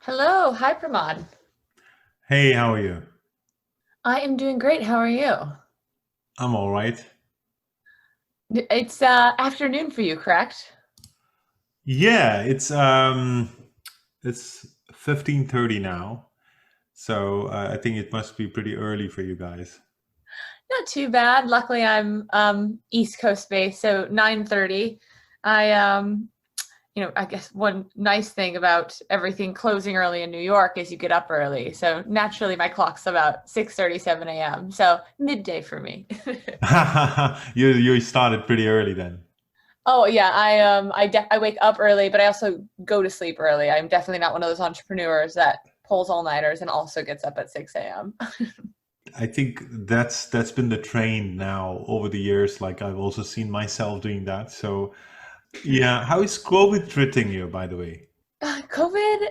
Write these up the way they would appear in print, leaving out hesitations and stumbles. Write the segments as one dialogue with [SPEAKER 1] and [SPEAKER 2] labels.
[SPEAKER 1] Hello. Hi, Pramod.
[SPEAKER 2] Hey, how are you?
[SPEAKER 1] I am doing great. How are you?
[SPEAKER 2] I'm all right.
[SPEAKER 1] It's afternoon for you, correct?
[SPEAKER 2] Yeah, it's 15:30 now. So I think it must be pretty early for you guys.
[SPEAKER 1] Not too bad. Luckily, I'm East Coast based, so 9:30. I I guess one nice thing about everything closing early in New York is you get up early. So naturally, my clock's about 6:37 a.m. So midday for me.
[SPEAKER 2] You started pretty early then.
[SPEAKER 1] Oh yeah, I wake up early, but I also go to sleep early. I'm definitely not one of those entrepreneurs that pulls all-nighters and also gets up at 6 a.m.
[SPEAKER 2] I think that's been the trend now over the years. Like I've also seen myself doing that. So yeah, how is COVID treating you, by the way?
[SPEAKER 1] COVID,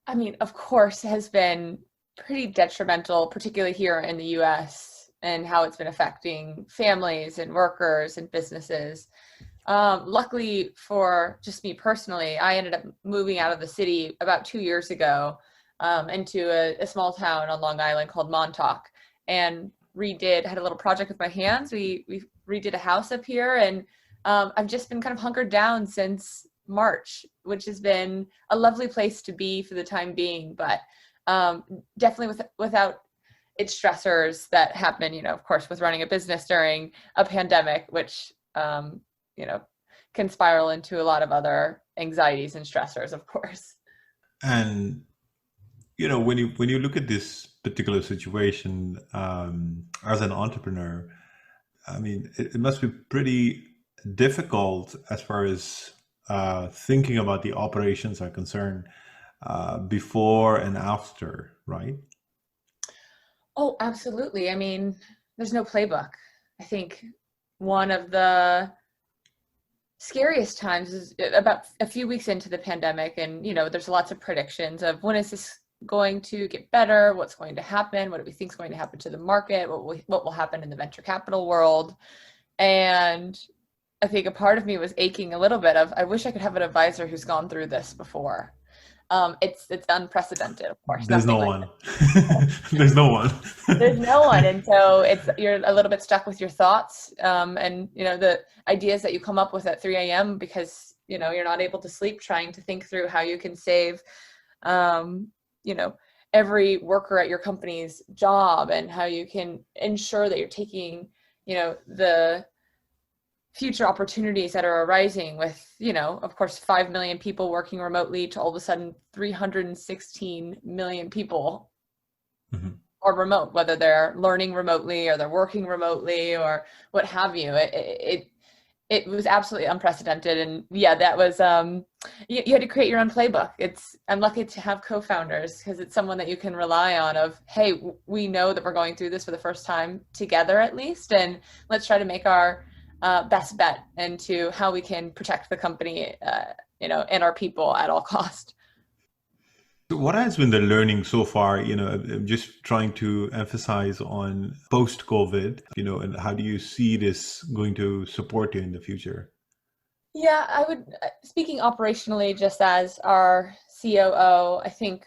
[SPEAKER 1] I mean, of course, has been pretty detrimental, particularly here in the US, and how it's been affecting families and workers and businesses. Luckily for just me personally, I ended up moving out of the city about 2 years ago into a small town on Long Island called Montauk, and had a little project with my hands. We redid a house up here, and I've just been kind of hunkered down since March, which has been a lovely place to be for the time being, but definitely without its stressors that happen, of course, with running a business during a pandemic, which you know, can spiral into a lot of other anxieties and stressors, of course.
[SPEAKER 2] And when you look at this particular situation as an entrepreneur, I mean, it must be pretty difficult as far as thinking about the operations are concerned before and after, right?
[SPEAKER 1] Oh, absolutely. I mean, there's no playbook. I think one of the scariest times is about a few weeks into the pandemic, and there's lots of predictions of when is this going to get better, what's going to happen, what do we think is going to happen to the market, what will happen in the venture capital world. And I think a part of me was aching a little bit of, I wish I could have an advisor who's gone through this before. It's unprecedented, of course,
[SPEAKER 2] There's
[SPEAKER 1] nothing
[SPEAKER 2] no
[SPEAKER 1] like
[SPEAKER 2] one. There's no one.
[SPEAKER 1] there's no one, and so you're a little bit stuck with your thoughts, and the ideas that you come up with at 3 a.m. because you're not able to sleep, trying to think through how you can save um, you know every worker at your company's job, and how you can ensure that you're taking the future opportunities that are arising with, of course, 5 million people working remotely to all of a sudden 316 million people
[SPEAKER 2] Mhm.
[SPEAKER 1] are remote, whether they're learning remotely or they're working remotely or what have you. It was absolutely unprecedented, and yeah, that was you had to create your own playbook. I'm lucky to have co-founders because it's someone that you can rely on. Of, hey, we know that we're going through this for the first time together, at least, and let's try to make our best bet into how we can protect the company, and our people at all cost.
[SPEAKER 2] So what has been the learning so far? I'm just trying to emphasize on post-COVID, and how do you see this going to support you in the future?
[SPEAKER 1] Yeah, I would, speaking operationally, just as our COO, I think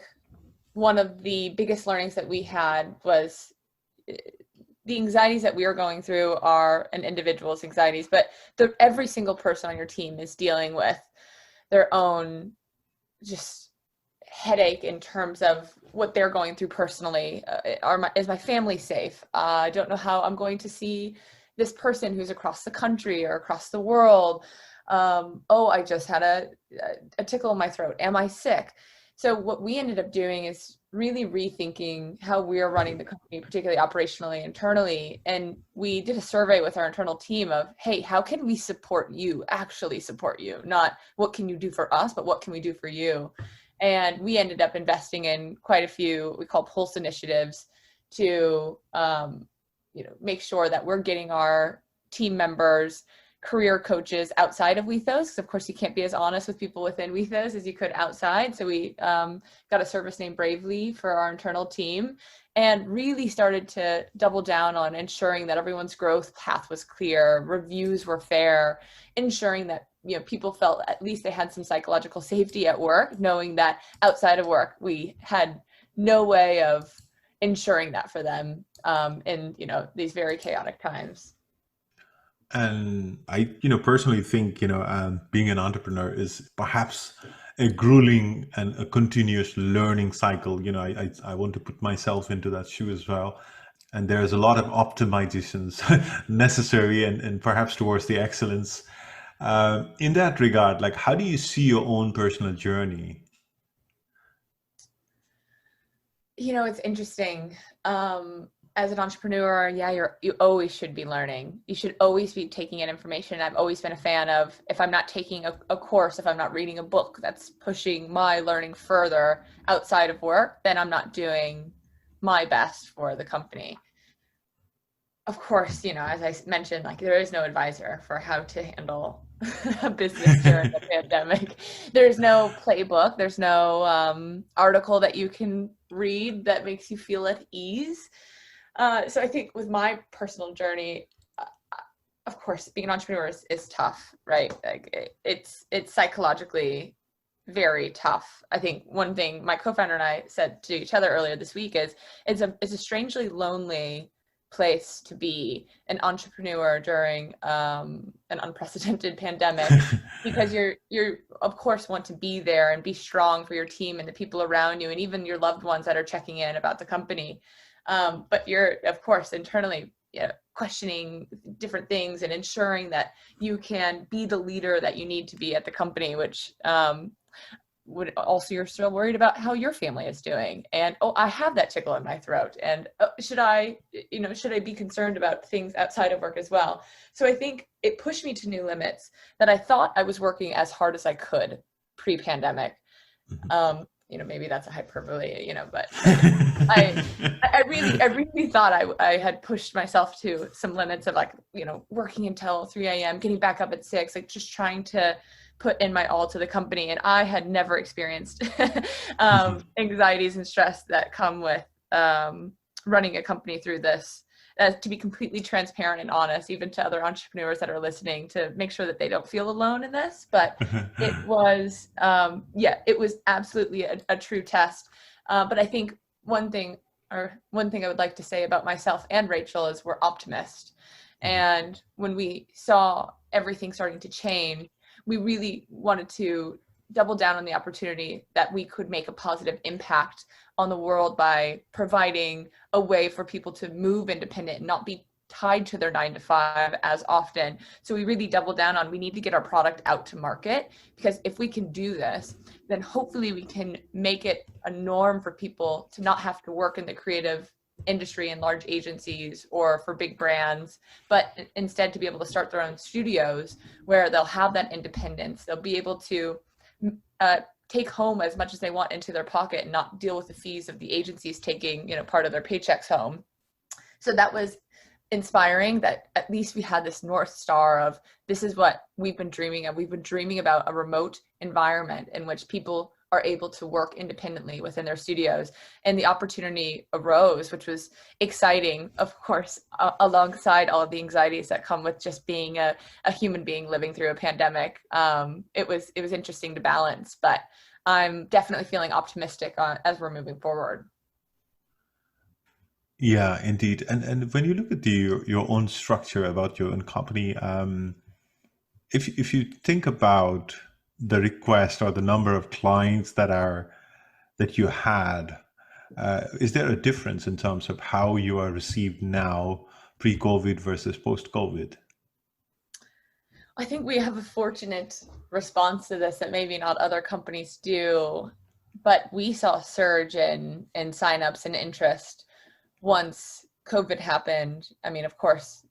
[SPEAKER 1] one of the biggest learnings that we had was the anxieties that we are going through are an individual's anxieties, but every single person on your team is dealing with their own just headache in terms of what they're going through personally. Is my family safe? I don't know how I'm going to see this person who's across the country or across the world. Oh, I just had a tickle in my throat. Am I sick? So what we ended up doing is really rethinking how we're running the company, particularly operationally, internally. And we did a survey with our internal team of, hey, how can we support you, actually support you? Not what can you do for us, but what can we do for you? And we ended up investing in quite a few, we call pulse initiatives, to make sure that we're getting our team members career coaches outside of Wethos, because of course you can't be as honest with people within Wethos as you could outside. So we got a service named Bravely for our internal team, and really started to double down on ensuring that everyone's growth path was clear, reviews were fair, ensuring that people felt at least they had some psychological safety at work, knowing that outside of work we had no way of ensuring that for them in these very chaotic times.
[SPEAKER 2] And I, personally think, being an entrepreneur is perhaps a grueling and a continuous learning cycle. I want to put myself into that shoe as well. And there's a lot of optimizations necessary and perhaps towards the excellence. In that regard, like, how do you see your own personal journey?
[SPEAKER 1] It's interesting. As an entrepreneur, you always should be learning. You should always be taking in information. I've always been a fan of, if I'm not taking a course, if I'm not reading a book that's pushing my learning further outside of work, then I'm not doing my best for the company. Of course, as I mentioned, like, there is no advisor for how to handle a business during the pandemic. There's no playbook. There's no article that you can read that makes you feel at ease. So I think with my personal journey, of course, being an entrepreneur is tough, right? Like it's psychologically very tough. I think one thing my co-founder and I said to each other earlier this week is it's a strangely lonely place to be an entrepreneur during an unprecedented pandemic, because you're of course want to be there and be strong for your team and the people around you and even your loved ones that are checking in about the company. But you're, of course, internally questioning different things and ensuring that you can be the leader that you need to be at the company, which would also, you're still worried about how your family is doing. And, I have that tickle in my throat. And should I be concerned about things outside of work as well? So I think it pushed me to new limits that I thought I was working as hard as I could pre-pandemic. Maybe that's a hyperbole, but I really thought I had pushed myself to some limits of, like, working until 3 a.m., getting back up at 6, like just trying to put in my all to the company. And I had never experienced anxieties and stress that come with running a company through this. To be completely transparent and honest, even to other entrepreneurs that are listening, to make sure that they don't feel alone in this. But it was, it was absolutely a true test. But I think one thing I would like to say about myself and Rachel is we're optimists. And when we saw everything starting to change, we really wanted to double down on the opportunity that we could make a positive impact on the world by providing a way for people to move independent and not be tied to their 9-to-5 as often. So we really doubled down on, we need to get our product out to market, because if we can do this, then hopefully we can make it a norm for people to not have to work in the creative industry in large agencies or for big brands, but instead to be able to start their own studios where they'll have that independence. They'll be able to take home as much as they want into their pocket and not deal with the fees of the agencies taking, part of their paychecks home. So that was inspiring, that at least we had this North Star of, this is what we've been dreaming of. We've been dreaming about a remote environment in which people are able to work independently within their studios. And the opportunity arose, which was exciting, of course, alongside all of the anxieties that come with just being a human being living through a pandemic. It was interesting to balance, but I'm definitely feeling optimistic as we're moving forward.
[SPEAKER 2] Yeah, indeed. And when you look at your own structure about your own company, if you think about the request or the number of clients that you had, is there a difference in terms of how you are received now, pre-COVID versus post-COVID?
[SPEAKER 1] I think we have a fortunate response to this that maybe not other companies do, but we saw a surge in signups and interest once COVID happened. I mean, of course,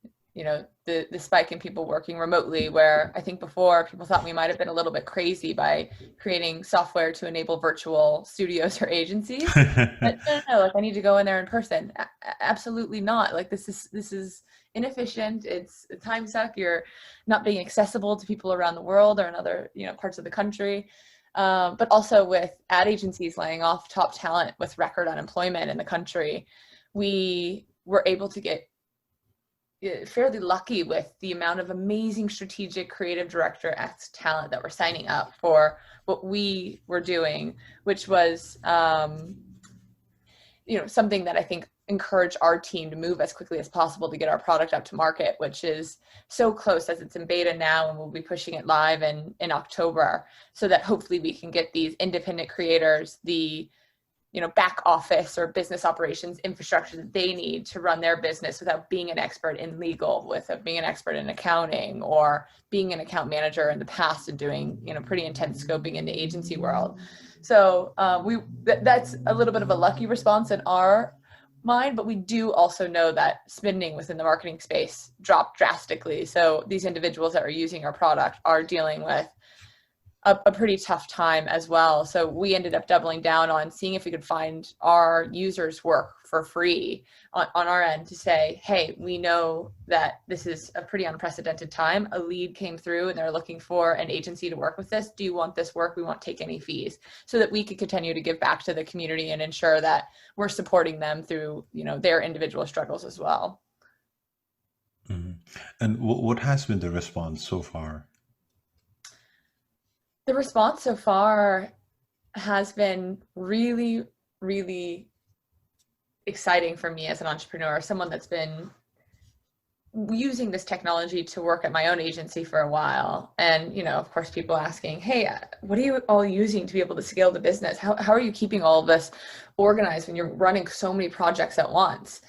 [SPEAKER 1] the spike in people working remotely, where I think before people thought we might have been a little bit crazy by creating software to enable virtual studios or agencies. But no, like I need to go in there in person. Absolutely not. Like this is inefficient. It's a time suck. You're not being accessible to people around the world or in other parts of the country. But also with ad agencies laying off top talent with record unemployment in the country, we were able to get fairly lucky with the amount of amazing strategic creative director talent that were signing up for what we were doing, which was something that I think encouraged our team to move as quickly as possible to get our product up to market, which is so close, as it's in beta now, and we'll be pushing it live in October, so that hopefully we can get these independent creators the back office or business operations infrastructure that they need to run their business without being an expert in legal, without being an expert in accounting, or being an account manager in the past and doing, pretty intense scoping in the agency world. So that's a little bit of a lucky response in our mind, but we do also know that spending within the marketing space dropped drastically. So these individuals that are using our product are dealing with a pretty tough time as well. So we ended up doubling down on seeing if we could find our users work for free on our end to say, hey, we know that this is a pretty unprecedented time. A lead came through and they're looking for an agency to work with this. Do you want this work? We won't take any fees, so that we could continue to give back to the community and ensure that we're supporting them through, their individual struggles as well.
[SPEAKER 2] Mm-hmm. And what has been the response so far?
[SPEAKER 1] The response so far has been really, really exciting for me as an entrepreneur, someone that's been using this technology to work at my own agency for a while. And, of course, people asking, hey, what are you all using to be able to scale the business? How are you keeping all of this organized when you're running so many projects at once?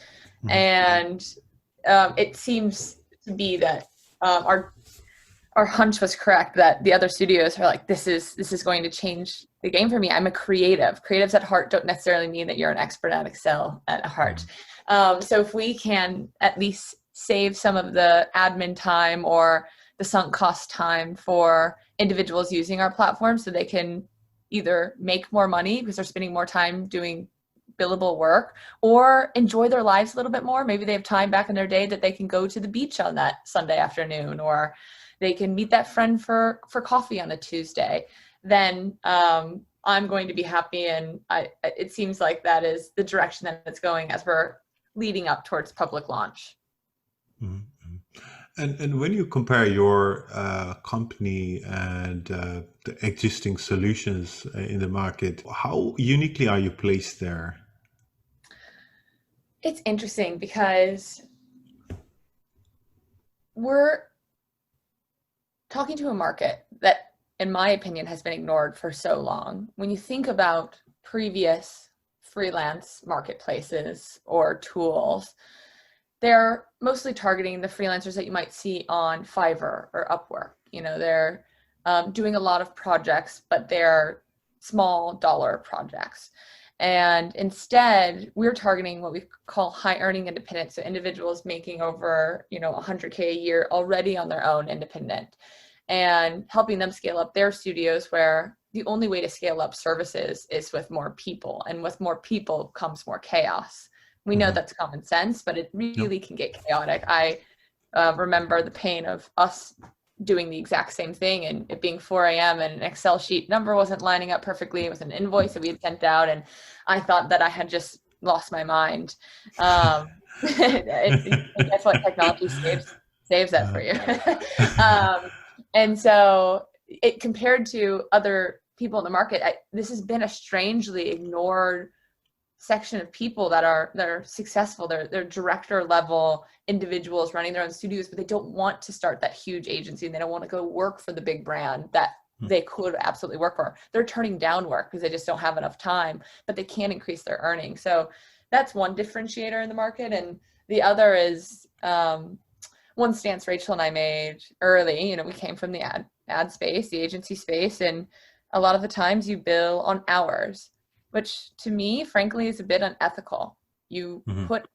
[SPEAKER 1] Mm-hmm. And it seems to be that our hunch was correct, that the other studios are like, this is going to change the game for me. I'm a creative. Creatives at heart don't necessarily mean that you're an expert at Excel at heart. So if we can at least save some of the admin time or the sunk cost time for individuals using our platform, so they can either make more money because they're spending more time doing billable work, or enjoy their lives a little bit more. Maybe they have time back in their day that they can go to the beach on that Sunday afternoon, or they can meet that friend for coffee on a Tuesday, then I'm going to be happy. And it seems like that is the direction that it's going as we're leading up towards public launch.
[SPEAKER 2] Mm-hmm. And when you compare your company and the existing solutions in the market, how uniquely are you placed there?
[SPEAKER 1] It's interesting because we're talking to a market that, in my opinion, has been ignored for so long. When you think about previous freelance marketplaces or tools, they're mostly targeting the freelancers that you might see on Fiverr or Upwork. They're doing a lot of projects, but they're small dollar projects. And instead, we're targeting what we call high earning independents, so individuals making over, $100K a year already on their own independent, and helping them scale up their studios, where the only way to scale up services is with more people, and with more people comes more chaos. We know that's common sense, but it really can get chaotic. I remember the pain of us doing the exact same thing and it being 4 a.m. and an Excel sheet number wasn't lining up perfectly with an invoice that we had sent out, and I thought that I had just lost my mind. That's what technology saves that for you. And so it, compared to other people in the market, this has been a strangely ignored section of people that are successful. They're director level individuals running their own studios, but they don't want to start that huge agency, and they don't want to go work for the big brand that they could absolutely work for. They're turning down work because they just don't have enough time, but they can increase their earnings. So that's one differentiator in the market. And the other is one stance Rachel and I made early. We came from the ad space, the agency space, and a lot of the times you bill on hours, which to me, frankly, is a bit unethical. You put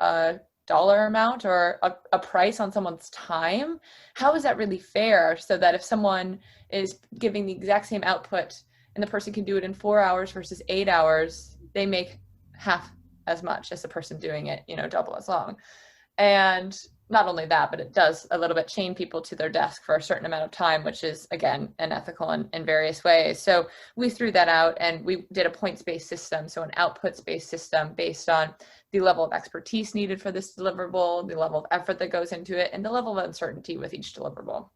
[SPEAKER 1] a dollar amount or a price on someone's time, how is that really fair? So that if someone is giving the exact same output and the person can do it in 4 hours versus 8 hours, they make half as much as the person doing it, double as long. And not only that, but it does a little bit chain people to their desk for a certain amount of time, which is, again, unethical in various ways. So we threw that out and we did a points-based system, so an outputs-based system based on the level of expertise needed for this deliverable, the level of effort that goes into it, and the level of uncertainty with each deliverable.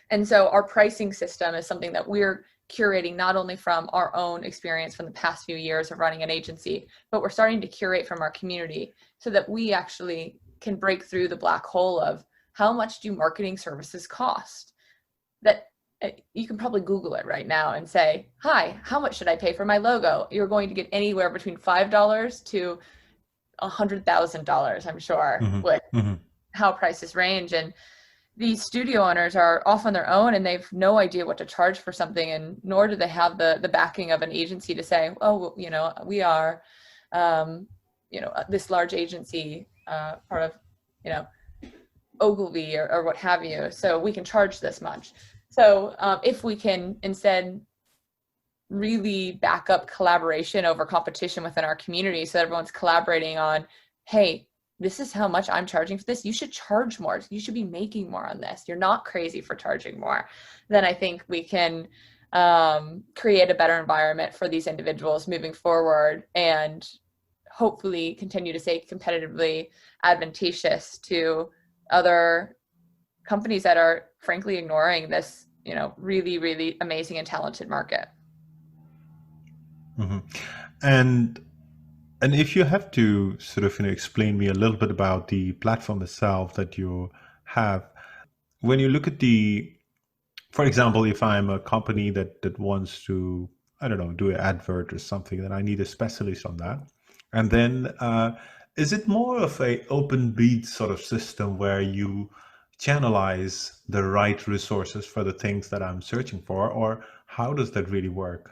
[SPEAKER 1] And so our pricing system is something that we're curating not only from our own experience from the past few years of running an agency, but we're starting to curate from our community so that we actually can break through the black hole of how much do marketing services cost. That you can probably Google it right now and say, hi, how much should I pay for my logo? You're going to get anywhere between $5 to $100,000, I'm sure, with how prices range. And these studio owners are off on their own and they've no idea what to charge for something, and nor do they have the backing of an agency to say, oh, we are, this large agency, part of, Ogilvy or what have you, so we can charge this much. So if we can instead really back up collaboration over competition within our community, so that everyone's collaborating on, hey, this is how much I'm charging for this. You should charge more. You should be making more on this. You're not crazy for charging more. Then I think we can create a better environment for these individuals moving forward and hopefully continue to stay competitively advantageous to other companies that are frankly ignoring this, really, really amazing and talented market.
[SPEAKER 2] And if you have to sort of explain me a little bit about the platform itself that you have, when you look at for example, if I'm a company that wants to, I don't know, do an advert or something, then I need a specialist on that. And then is it more of a open beat sort of system where you channelize the right resources for the things that I'm searching for, or how does that really work?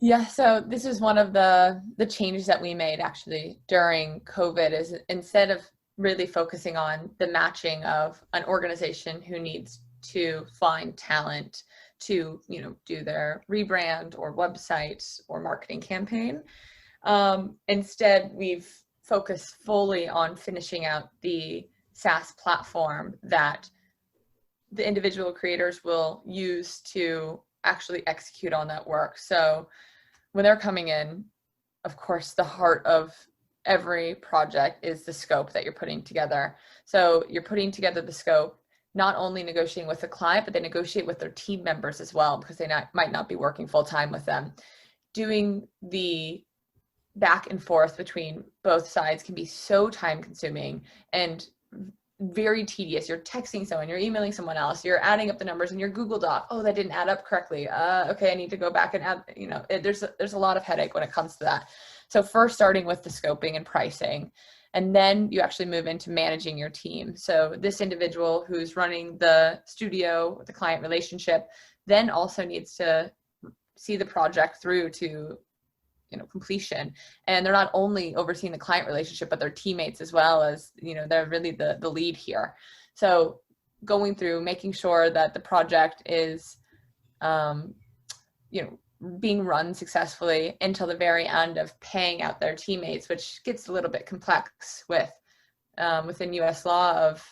[SPEAKER 1] Yeah, so this is one of the changes that we made actually during COVID, is instead of really focusing on the matching of an organization who needs to find talent to, do their rebrand or website or marketing campaign. Instead, we've focused fully on finishing out the SaaS platform that the individual creators will use to actually execute on that work. So when they're coming in, of course, the heart of every project is the scope that you're putting together. So you're putting together the scope, not only negotiating with the client, but they negotiate with their team members as well, because they might not be working full time with them. Doing the back and forth between both sides can be so time consuming and very tedious. You're texting someone, you're emailing someone else, you're adding up the numbers in your Google Doc. Oh, that didn't add up correctly. Okay, I need to go back and add, there's a lot of headache when it comes to that. So first starting with the scoping and pricing, and then you actually move into managing your team. So this individual who's running the studio, the client relationship, then also needs to see the project through to completion. And they're not only overseeing the client relationship, but their teammates as well, as, they're really the lead here. So going through, making sure that the project is, being run successfully until the very end of paying out their teammates, which gets a little bit complex within US law of,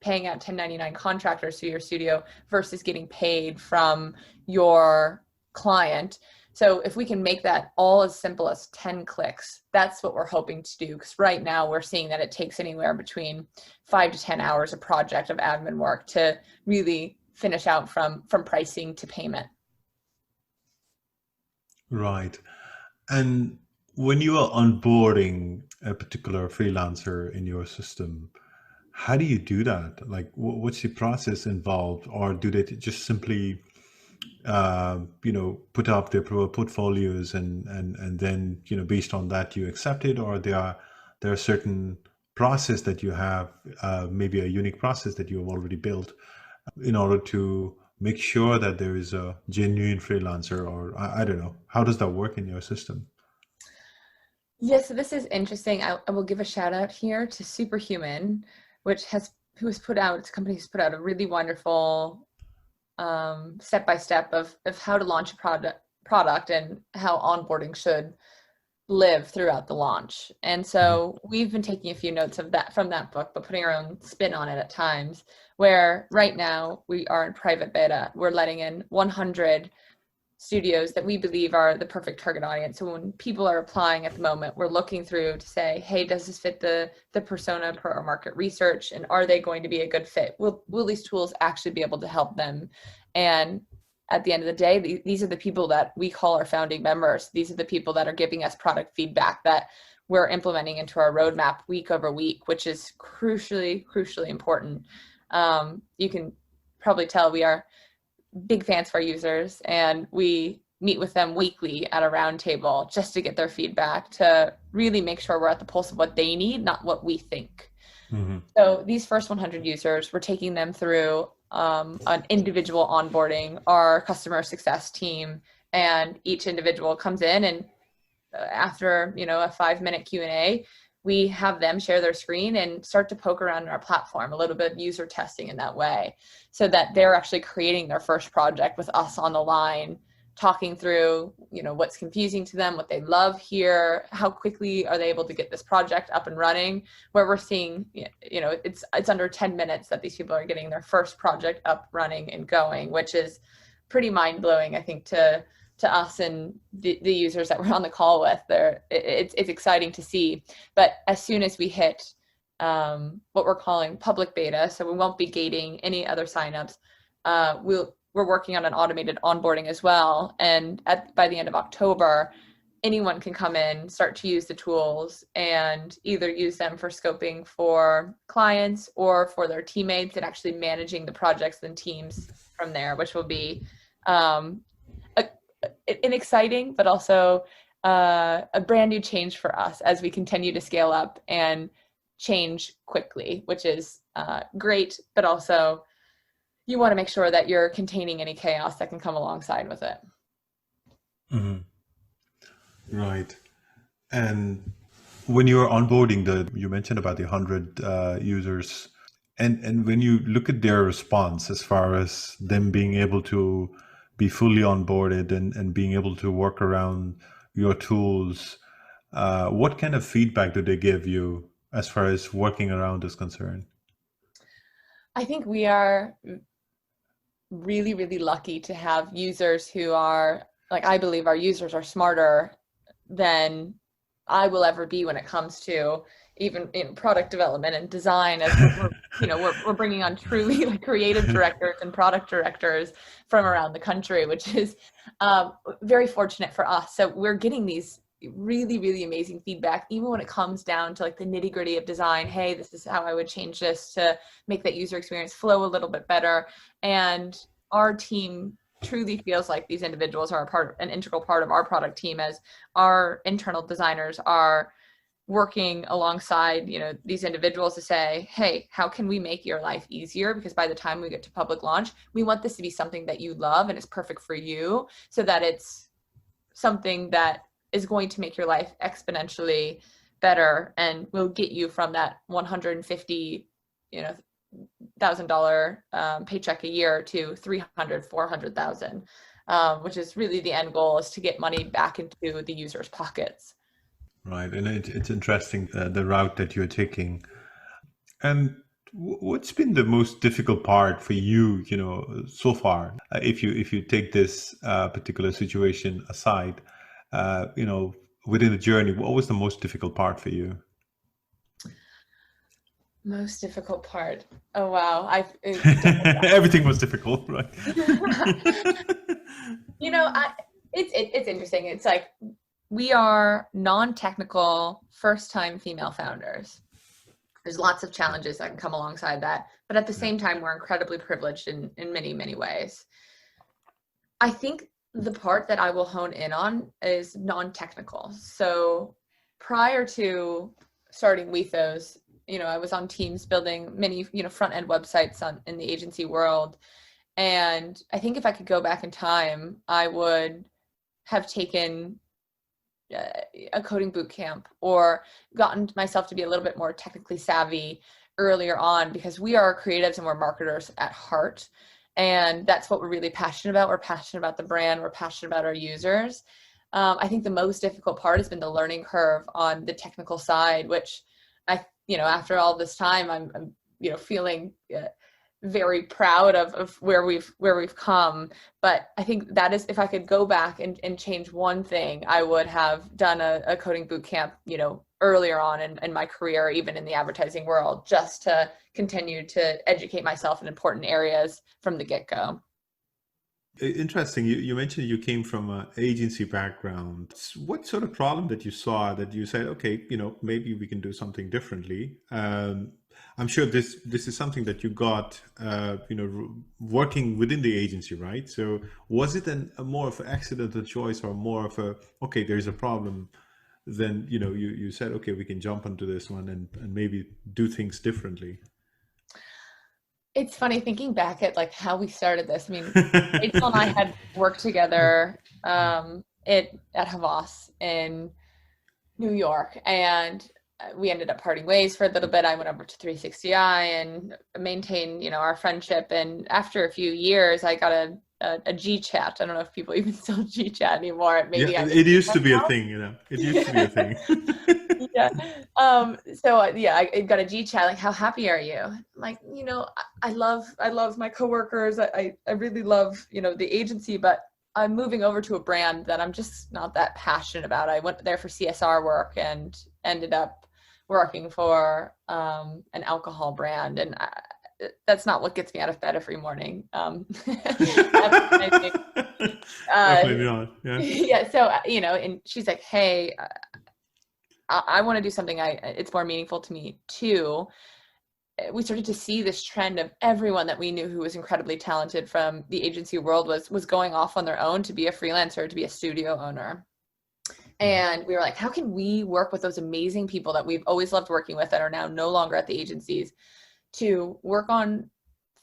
[SPEAKER 1] paying out 1099 contractors to your studio versus getting paid from your client. So if we can make that all as simple as 10 clicks, that's what we're hoping to do. Because right now we're seeing that it takes anywhere between 5 to 10 hours a project of admin work to really finish out from pricing to payment.
[SPEAKER 2] Right. And when you are onboarding a particular freelancer in your system, how do you do that? Like, what's the process involved? Or do they just simply put up their portfolios and then, based on that you accept it, or there are certain process that you have, maybe a unique process that you have already built in order to make sure that there is a genuine freelancer, or I don't know, how does that work in your system?
[SPEAKER 1] Yeah, so this is interesting. I will give a shout out here to Superhuman, who has put out, its company has put out a really wonderful step by step of how to launch a product and how onboarding should live throughout the launch. And so we've been taking a few notes of that from that book, but putting our own spin on it at times, where right now we are in private beta. We're letting in 100 studios that we believe are the perfect target audience. So when people are applying at the moment, we're looking through to say, hey, does this fit the persona per our market research? And are they going to be a good fit? Will these tools actually be able to help them? And at the end of the day, these are the people that we call our founding members. These are the people that are giving us product feedback that we're implementing into our roadmap week over week, which is crucially important. You can probably tell we are big fans for our users, and we meet with them weekly at a roundtable just to get their feedback, to really make sure we're at the pulse of what they need, not what we think. Mm-hmm. So these first 100 users, we're taking them through an individual onboarding, our customer success team, and each individual comes in, and after a 5-minute Q&A, we have them share their screen and start to poke around in our platform, a little bit of user testing in that way, so that they're actually creating their first project with us on the line, talking through, what's confusing to them, what they love here, how quickly are they able to get this project up and running, where we're seeing, it's under 10 minutes that these people are getting their first project up, running and going, which is pretty mind-blowing, I think, to us and the users that we're on the call with. It's exciting to see. But as soon as we hit what we're calling public beta, so we won't be gating any other signups, we're working on an automated onboarding as well. And by the end of October, anyone can come in, start to use the tools, and either use them for scoping for clients or for their teammates, and actually managing the projects and teams from there, which will be an exciting, but also a brand new change for us as we continue to scale up and change quickly, which is great, but also you want to make sure that you're containing any chaos that can come alongside with it.
[SPEAKER 2] Mm-hmm. Right. And when you're onboarding, you mentioned about the 100 users, and when you look at their response as far as them being able to be fully onboarded and being able to work around your tools, what kind of feedback do they give you as far as working around is concerned?
[SPEAKER 1] I think we are really, really lucky to have users who are, I believe our users are smarter than I will ever be when it comes to even in product development and design, as we're bringing on truly creative directors and product directors from around the country, which is very fortunate for us. So we're getting these really, really amazing feedback, even when it comes down to the nitty gritty of design. Hey, this is how I would change this to make that user experience flow a little bit better. And our team truly feels like these individuals are an integral part of our product team, as our internal designers are working alongside these individuals to say, hey, how can we make your life easier? Because by the time we get to public launch, we want this to be something that you love and is perfect for you, so that it's something that is going to make your life exponentially better and will get you from that $150,000 paycheck a year to 300, 400,000, which is really the end goal, is to get money back into the users' pockets.
[SPEAKER 2] Right, and it's interesting the route that you're taking. And what's been the most difficult part for you, so far? If you take this particular situation aside, within the journey, what was the most difficult part for you?
[SPEAKER 1] Most difficult part? Oh wow,
[SPEAKER 2] everything was difficult, right?
[SPEAKER 1] It's interesting. It's we are non-technical, first-time female founders. There's lots of challenges that can come alongside that, but at the same time, we're incredibly privileged in many, many ways. I think the part that I will hone in on is non-technical. So prior to starting Wethos, I was on teams building many, front-end websites in the agency world. And I think if I could go back in time, I would have taken a coding boot camp or gotten myself to be a little bit more technically savvy earlier on, because we are creatives and we're marketers at heart. And that's what we're really passionate about. We're passionate about the brand. We're passionate about our users. I think the most difficult part has been the learning curve on the technical side, which after all this time, I'm feeling very proud of where we've come. But I think that is, if I could go back and change one thing, I would have done a coding boot camp, earlier on in my career, even in the advertising world, just to continue to educate myself in important areas from the get-go.
[SPEAKER 2] Interesting. You mentioned you came from an agency background. What sort of problem that you saw that you said, okay, maybe we can do something differently? I'm sure this is something that you got, working within the agency, right? So was it a more of an accidental choice, or more of a, okay, there's a problem, then, you said, okay, we can jump onto this one and maybe do things differently?
[SPEAKER 1] It's funny thinking back at like how we started this. I mean, Rachel and I had worked together at Wethos in New York, and we ended up parting ways for a little bit. I went over to 360i and maintained, our friendship. And after a few years, I got a G chat. I don't know if people even still G chat anymore. Maybe
[SPEAKER 2] it used to be a thing, It used to be a thing.
[SPEAKER 1] Yeah. I got a G chat, like, how happy are you? I'm like, I love my coworkers. I really love, the agency, but I'm moving over to a brand that I'm just not that passionate about. I went there for CSR work and ended up working for an alcohol brand, and that's not what gets me out of bed every morning.
[SPEAKER 2] Definitely not. Yeah.
[SPEAKER 1] Yeah. So and she's like, hey, I want to do something it's more meaningful to me too. We started to see this trend of everyone that we knew who was incredibly talented from the agency world was going off on their own to be a freelancer, to be a studio owner. And we were like, how can we work with those amazing people that we've always loved working with that are now no longer at the agencies, to work on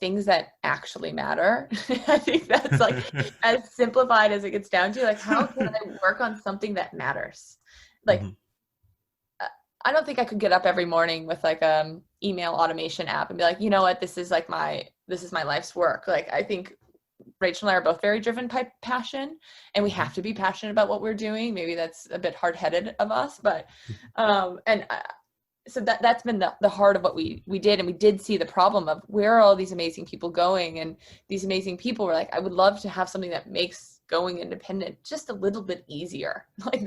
[SPEAKER 1] things that actually matter? I think that's like as simplified as it gets down to, like, how can I work on something that matters? Like, I don't think I could get up every morning with like email automation app and be like, you know what, this is my life's work. Like, I think Rachel and I are both very driven by passion, and we have to be passionate about what we're doing. Maybe that's a bit hard-headed of us, but so that's been the heart of what we did. And we did see the problem of, where are all these amazing people going? And these amazing people were like, I would love to have something that makes going independent just a little bit easier. Like,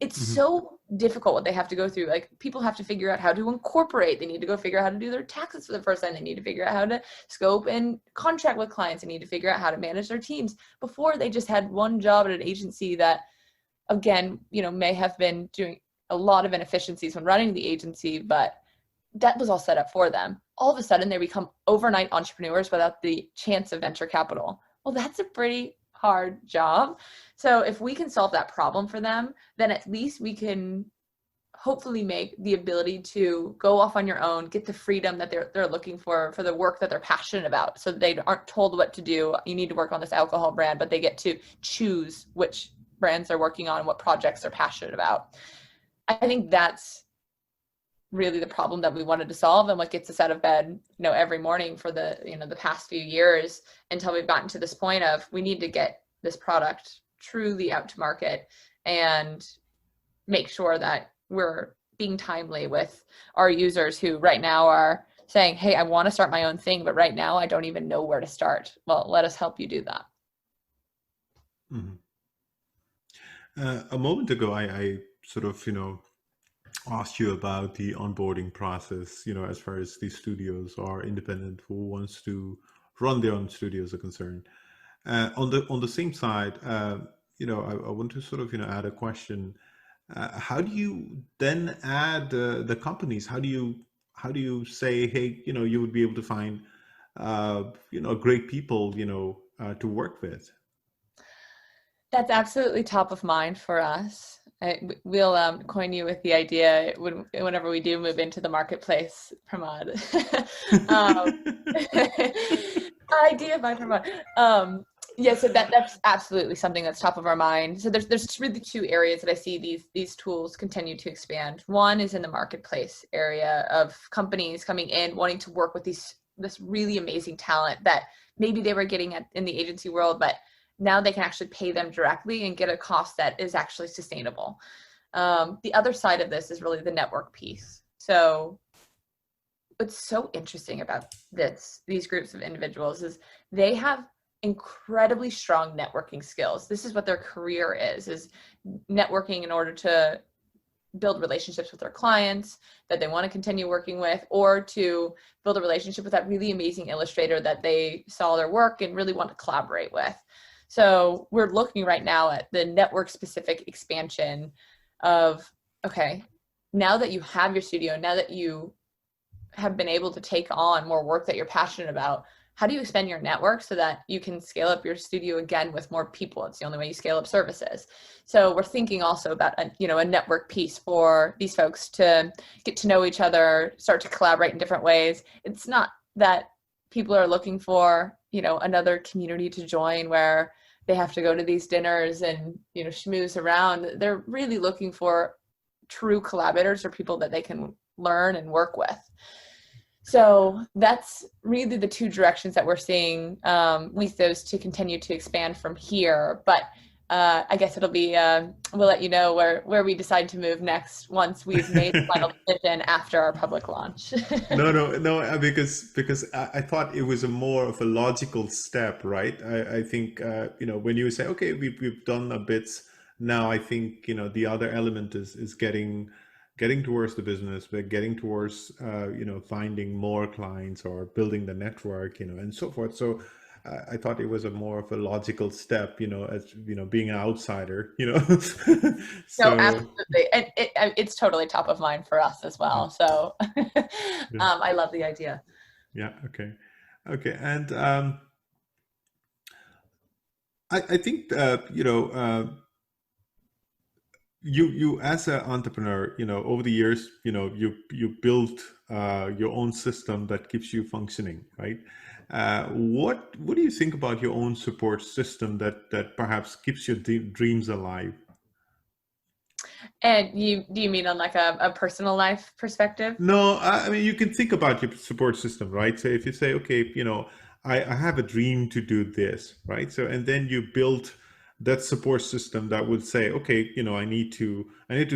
[SPEAKER 1] it's so difficult what they have to go through. Like, people have to figure out how to incorporate. They need to go figure out how to do their taxes for the first time. They need to figure out how to scope and contract with clients. They need to figure out how to manage their teams. Before, they just had one job at an agency that, again, may have been doing a lot of inefficiencies when running the agency, but that was all set up for them. All of a sudden, they become overnight entrepreneurs without the chance of venture capital. Well, that's a pretty hard job. So if we can solve that problem for them, then at least we can hopefully make the ability to go off on your own, get the freedom that they're looking for the work that they're passionate about. So they aren't told what to do. You need to work on this alcohol brand, but they get to choose which brands they're working on and what projects they're passionate about. I think that's really the problem that we wanted to solve, and what gets us out of bed, every morning for the past few years, until we've gotten to this point of, we need to get this product truly out to market and make sure that we're being timely with our users who right now are saying, hey, I want to start my own thing, but right now I don't even know where to start. Well, let us help you do that.
[SPEAKER 2] A moment ago, I sort of, asked you about the onboarding process, as far as these studios or independent who wants to run their own studios are concerned. On the same side, I want to sort of, add a question. How do you then add the companies? How do you say, hey, you would be able to find, great people, to work with?
[SPEAKER 1] That's absolutely top of mind for us. We'll coin you with the idea whenever we do move into the marketplace, Pramod. Idea by Pramod. Yeah, so that's absolutely something that's top of our mind. So there's really two areas that I see these tools continue to expand. One is in the marketplace area of companies coming in wanting to work with this really amazing talent that maybe they were getting in the agency world, but now they can actually pay them directly and get a cost that is actually sustainable. The other side of this is really the network piece. So what's so interesting about these groups of individuals is they have incredibly strong networking skills. This is what their career is networking in order to build relationships with their clients that they want to continue working with, or to build a relationship with that really amazing illustrator that they saw their work and really want to collaborate with. So we're looking right now at the network specific expansion of, okay, now that you have your studio, now that you have been able to take on more work that you're passionate about, how do you expand your network so that you can scale up your studio again with more people? It's the only way you scale up services. So we're thinking also about a network piece for these folks to get to know each other, start to collaborate in different ways. It's not that people are looking for, another community to join where they have to go to these dinners and, schmooze around. They're really looking for true collaborators or people that they can learn and work with. So that's really the two directions that we're seeing Wethos to continue to expand from here. But I guess it'll be, we'll let you know where we decide to move next once we've made the final decision after our public launch.
[SPEAKER 2] No, because I thought it was a more of a logical step, right? I think, when you say, okay, we've done a bit now, I think, the other element is getting towards the business, but getting towards, finding more clients or building the network, and so forth. So I thought it was a more of a logical step, as, being an outsider,
[SPEAKER 1] No,
[SPEAKER 2] So
[SPEAKER 1] absolutely. And it's totally top of mind for us as well. So
[SPEAKER 2] yeah,
[SPEAKER 1] I love the idea.
[SPEAKER 2] yeah, okay. Okay. And I think, you as an entrepreneur, over the years, you built your own system that keeps you functioning, right? What do you think about your own support system that perhaps keeps your dreams alive?
[SPEAKER 1] And do you mean on like a personal life perspective?
[SPEAKER 2] No, I mean, you can think about your support system, right? So if you say, okay, I have a dream to do this, right? So, and then you build that support system that would say, okay, I need to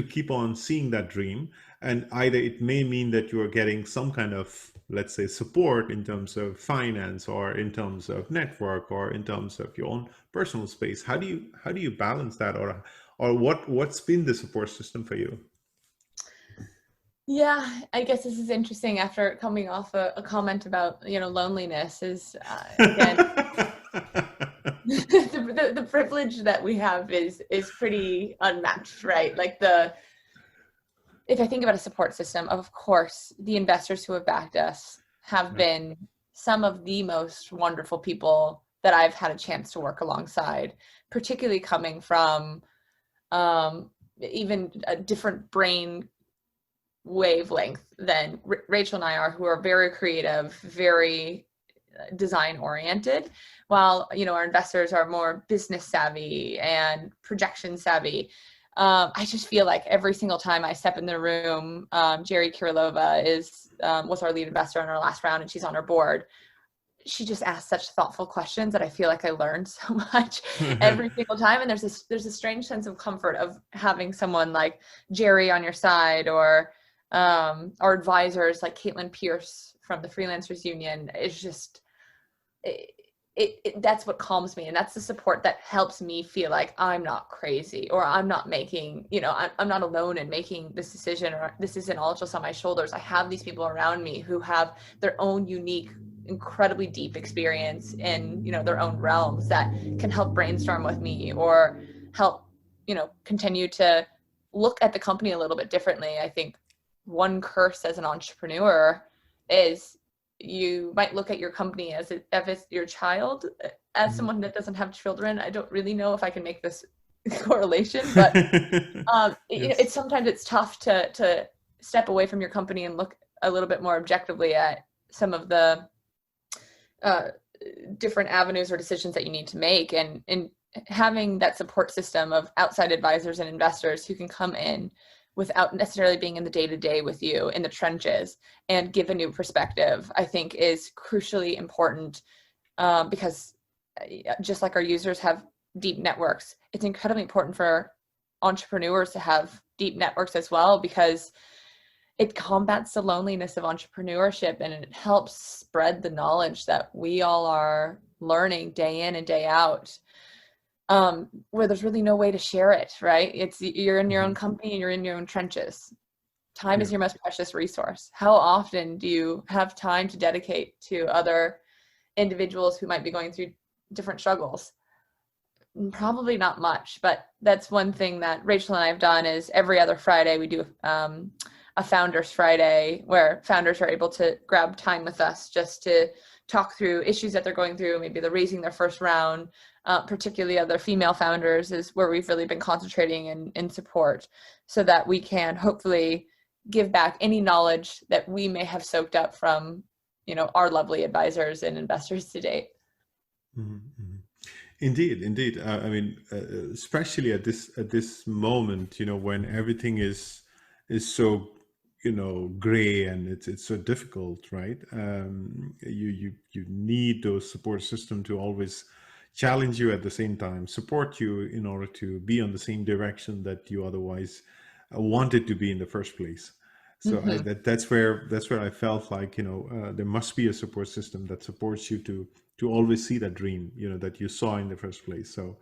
[SPEAKER 2] keep on seeing that dream. And either it may mean that you are getting some kind of, let's say, support in terms of finance or in terms of network or in terms of your own personal space. How do you balance that, or what's been the support system for you?
[SPEAKER 1] Yeah, I guess this is interesting after coming off a comment about, loneliness is, again, the privilege that we have is pretty unmatched, right? Like if I think about a support system, of course, the investors who have backed us have been some of the most wonderful people that I've had a chance to work alongside, particularly coming from even a different brain wavelength than Rachel and I are, who are very creative, very design oriented, while our investors are more business savvy and projection savvy. I just feel like every single time I step in the room, Jerry Kirilova was our lead investor in our last round, and she's on our board. She just asks such thoughtful questions that I feel like I learned so much every single time. And there's a strange sense of comfort of having someone like Jerry on your side, or our advisors like Caitlin Pierce from the Freelancers Union. Is just that's what calms me, and that's the support that helps me feel like I'm not crazy, or I'm not making, I'm not alone in making this decision, or this isn't all just on my shoulders. I have these people around me who have their own unique, incredibly deep experience in, their own realms that can help brainstorm with me, or help, continue to look at the company a little bit differently. I think one curse as an entrepreneur is you might look at your company as if it's your child. As someone that doesn't have children, I don't really know if I can make this correlation, but it's sometimes it's tough to step away from your company and look a little bit more objectively at some of the different avenues or decisions that you need to make, and having that support system of outside advisors and investors who can come in without necessarily being in the day-to-day with you in the trenches and give a new perspective, I think is crucially important, because just like our users have deep networks, it's incredibly important for entrepreneurs to have deep networks as well, because it combats the loneliness of entrepreneurship, and it helps spread the knowledge that we all are learning day in and day out, where there's really no way to share it, right? You're in your own company and you're in your own trenches. Time is your most precious resource. How often do you have time to dedicate to other individuals who might be going through different struggles? Probably not much, but that's one thing that Rachel and I have done, is every other Friday we do a Founders Friday, where founders are able to grab time with us just to talk through issues that they're going through. Maybe they're raising their first round, particularly other female founders is where we've really been concentrating in support, so that we can hopefully give back any knowledge that we may have soaked up from, our lovely advisors and investors to date.
[SPEAKER 2] Mm-hmm. Indeed. I mean, especially at this moment, when everything is so, gray, and it's so difficult, right? You need those support system to always challenge you, at the same time support you, in order to be on the same direction that you otherwise wanted to be in the first place. So that's where I felt like, there must be a support system that supports you to always see that dream, that you saw in the first place. So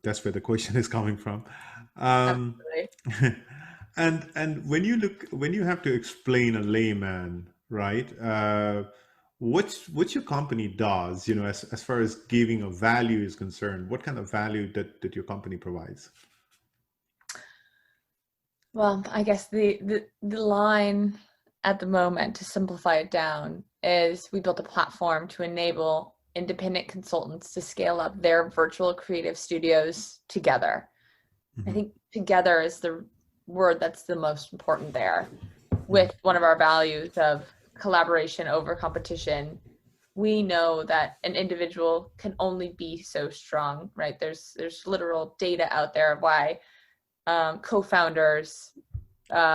[SPEAKER 2] that's where the question is coming from. And when you have to explain a layman, right? What your company does, as far as giving a value is concerned, what kind of value that your company provides?
[SPEAKER 1] Well, I guess the line at the moment, to simplify it down, is we built a platform to enable independent consultants to scale up their virtual creative studios together. I think together is the word that's the most important there. With one of our values of collaboration over competition, we know that an individual can only be so strong, right? There's literal data out there of why co-founders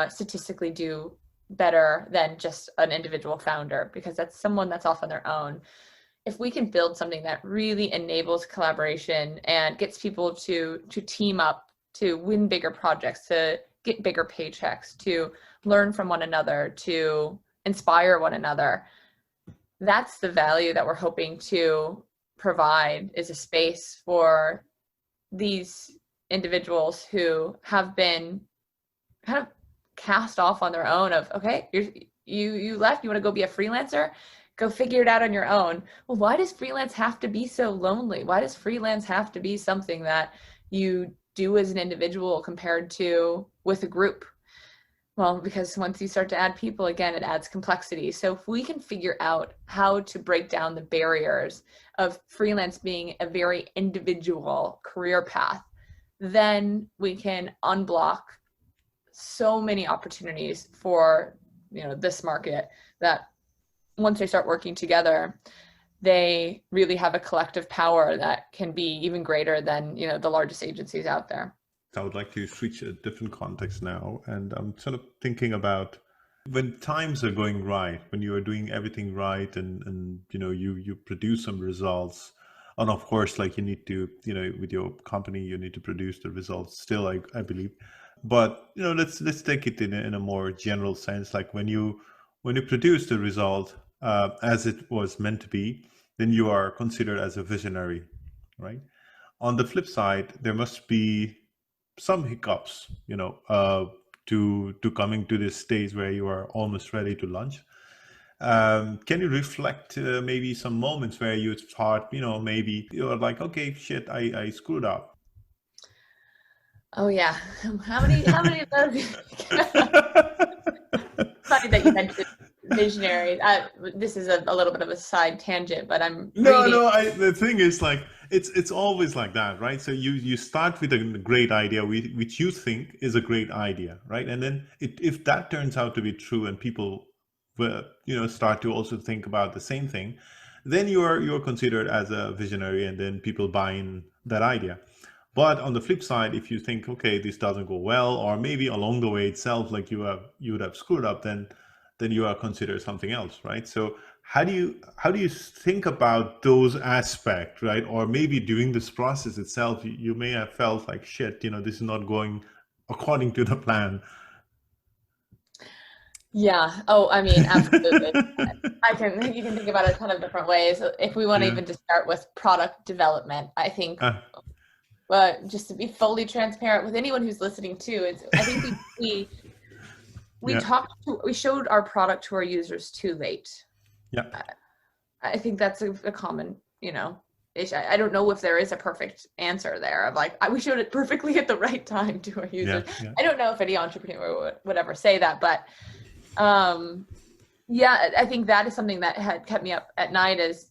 [SPEAKER 1] statistically do better than just an individual founder, because that's someone that's off on their own. If we can build something that really enables collaboration and gets people to team up, to win bigger projects, to get bigger paychecks, to learn from one another, to inspire one another, that's the value that we're hoping to provide, is a space for these individuals who have been kind of cast off on their own of, okay, you left, you want to go be a freelancer, go figure it out on your own. Well, why does freelance have to be so lonely? Why does freelance have to be something that you do as an individual compared to with a group? Well, because once you start to add people, again, it adds complexity. So if we can figure out how to break down the barriers of freelance being a very individual career path, then we can unblock so many opportunities for this market, that once they start working together, they really have a collective power that can be even greater than the largest agencies out there.
[SPEAKER 2] I would like to switch a different context now, and I'm sort of thinking about when times are going right, when you are doing everything right, and you produce some results. And of course, like, you need to, with your company, you need to produce the results still, I believe. But let's take it in a more general sense. Like, when you produce the result as it was meant to be, then you are considered as a visionary, right? On the flip side, there must be some hiccups, to coming to this stage where you are almost ready to launch. Can you reflect maybe some moments where you thought, maybe you're like, okay, shit, I screwed up?
[SPEAKER 1] Oh yeah. How many of those? Funny that you mentioned visionary. This is a little bit of a side tangent, but I'm reading.
[SPEAKER 2] The thing is, like, it's always like that, right? So you start with a great idea, which you think is a great idea, right? And then if that turns out to be true, and people will, start to also think about the same thing, then you're considered as a visionary, and then people buy in that idea. But on the flip side, if you think, okay, this doesn't go well, or maybe along the way itself, like you would have screwed up, then you are considered something else, right? So how do you think about those aspects, right? Or maybe during this process itself, you may have felt like, shit, this is not going according to the plan.
[SPEAKER 1] Yeah. Oh, I mean, absolutely. You can think about it a ton of different ways. If we want to
[SPEAKER 2] Yeah.
[SPEAKER 1] even just start with product development, I think,
[SPEAKER 2] Uh,
[SPEAKER 1] just to be fully transparent with anyone who's listening too, I think
[SPEAKER 2] yeah.
[SPEAKER 1] we showed our product to our users too late.
[SPEAKER 2] Yeah.
[SPEAKER 1] I think that's a common, issue. I don't know if there is a perfect answer there of like, we showed it perfectly at the right time to our users.
[SPEAKER 2] Yeah.
[SPEAKER 1] I don't know if any entrepreneur would ever say that, but yeah, I think that is something that had kept me up at night. Is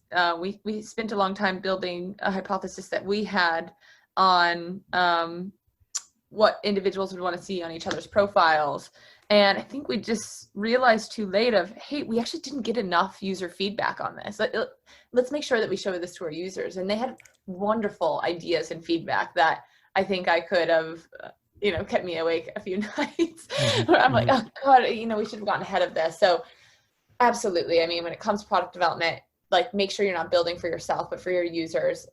[SPEAKER 1] we spent a long time building a hypothesis that we had on what individuals would want to see on each other's profiles. And I think we just realized too late of, hey, we actually didn't get enough user feedback on this. Let's make sure that we show this to our users. And they had wonderful ideas and feedback that I think I could have, kept me awake a few nights. Where I'm like, oh God, we should have gotten ahead of this. So absolutely. I mean, when it comes to product development, like make sure you're not building for yourself, but for your users.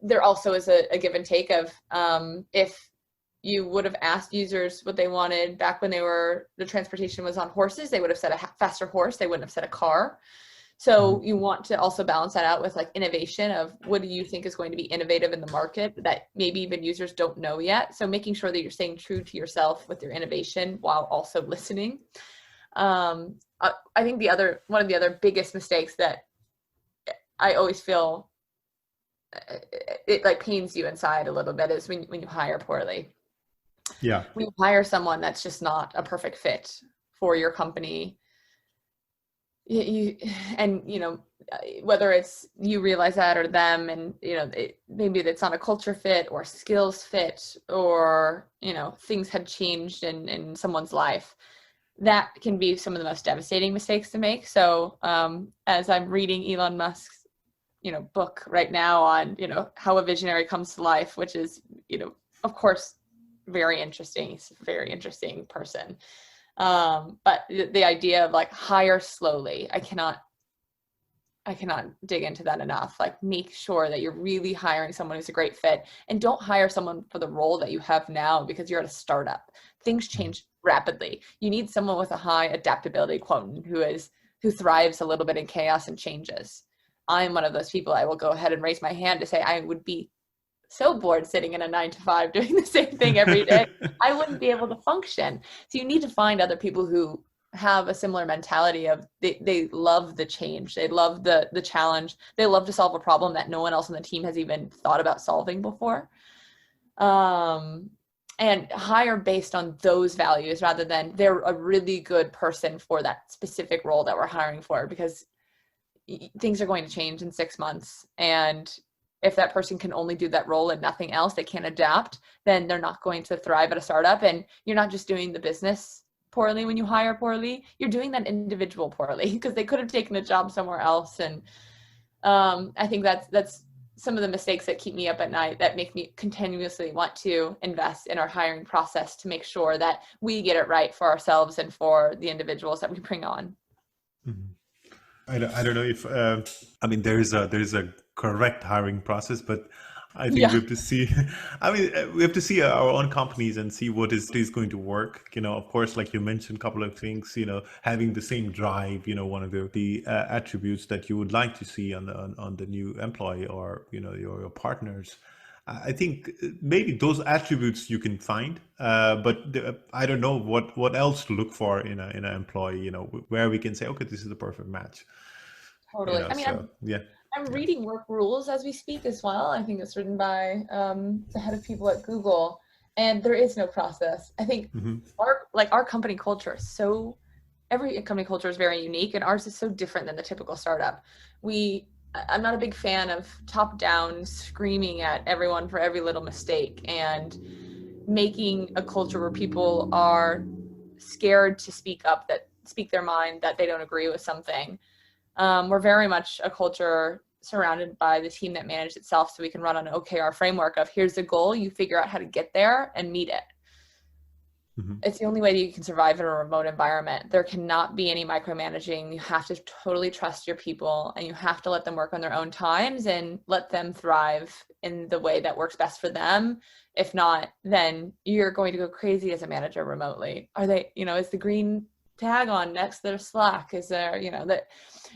[SPEAKER 1] There also is a give and take of if you would have asked users what they wanted back when the transportation was on horses, they would have said a faster horse. They wouldn't have said a car. So you want to also balance that out with like innovation of what do you think is going to be innovative in the market that maybe even users don't know yet. So making sure that you're staying true to yourself with your innovation while also listening. I think one of the other biggest mistakes that I always feel it like pains you inside a little bit is when you hire poorly.
[SPEAKER 2] Yeah.
[SPEAKER 1] When you hire someone that's just not a perfect fit for your company, whether it's you realize that or them, and maybe it's not a culture fit or skills fit, or things had changed in someone's life, that can be some of the most devastating mistakes to make. So as I'm reading Elon Musk's book right now on how a visionary comes to life, which is of course very interesting. He's a very interesting person. But the idea of like hire slowly, I cannot dig into that enough. Like make sure that you're really hiring someone who's a great fit, and don't hire someone for the role that you have now because you're at a startup. Things change rapidly. You need someone with a high adaptability quotient who thrives a little bit in chaos and changes. I'm one of those people. I will go ahead and raise my hand to say I would be so bored sitting in a 9-to-5 doing the same thing every day. I wouldn't be able to function. So you need to find other people who have a similar mentality of they love the change. They love the challenge. They love to solve a problem that no one else on the team has even thought about solving before. And hire based on those values rather than they're a really good person for that specific role that we're hiring for, because things are going to change in 6 months. And if that person can only do that role and nothing else, they can't adapt, then they're not going to thrive at a startup. And you're not just doing the business poorly when you hire poorly, you're doing that individual poorly because they could have taken a job somewhere else. And I think that's some of the mistakes that keep me up at night, that make me continuously want to invest in our hiring process to make sure that we get it right for ourselves and for the individuals that we bring on.
[SPEAKER 2] I don't know if there is a correct hiring process, but I think we have to see. We have to see our own companies and see what is going to work. Of course, like you mentioned, a couple of things. Having the same drive. One of the attributes that you would like to see on the new employee or your partners. I think maybe those attributes you can find, but I don't know what else to look for in an employee. Where we can say, okay, this is the perfect match.
[SPEAKER 1] Totally. I'm reading work rules as we speak as well. I think it's written by the head of people at Google, and there is no process. I think our company culture is every company culture is very unique, and ours is so different than the typical startup. I'm not a big fan of top-down screaming at everyone for every little mistake and making a culture where people are scared to speak up, that speak their mind, that they don't agree with something. We're very much a culture surrounded by the team that managed itself, so we can run on an OKR framework of here's the goal, you figure out how to get there and meet it. It's the only way that you can survive in a remote environment. There cannot be any micromanaging. You have to totally trust your people, and you have to let them work on their own times and let them thrive in the way that works best for them. If not, then you're going to go crazy as a manager remotely. Are they, is the green tag on next to their Slack? Is there, that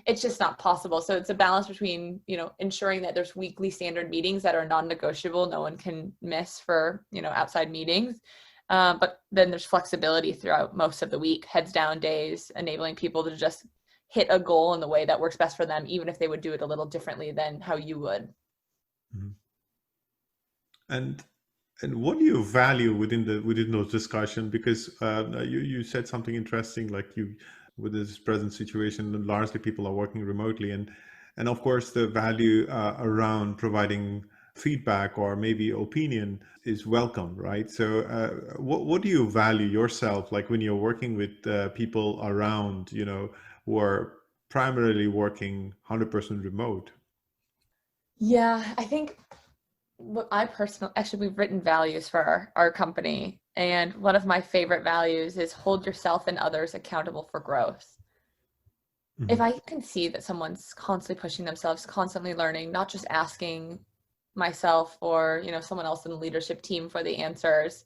[SPEAKER 1] it's just not possible. So it's a balance between, ensuring that there's weekly standard meetings that are non-negotiable. No one can miss for, outside meetings. But then there's flexibility throughout most of the week, heads down days, enabling people to just hit a goal in the way that works best for them, even if they would do it a little differently than how you would.
[SPEAKER 2] And what do you value within those discussions? Because you said something interesting, like with this present situation, largely people are working remotely, and of course the value around providing feedback or maybe opinion is welcome, right? So what do you value yourself, like when you're working with people around, who are primarily working 100% remote?
[SPEAKER 1] Yeah, I think actually we've written values for our company, and one of my favorite values is hold yourself and others accountable for growth. If I can see that someone's constantly pushing themselves, constantly learning, not just asking myself or someone else in the leadership team for the answers,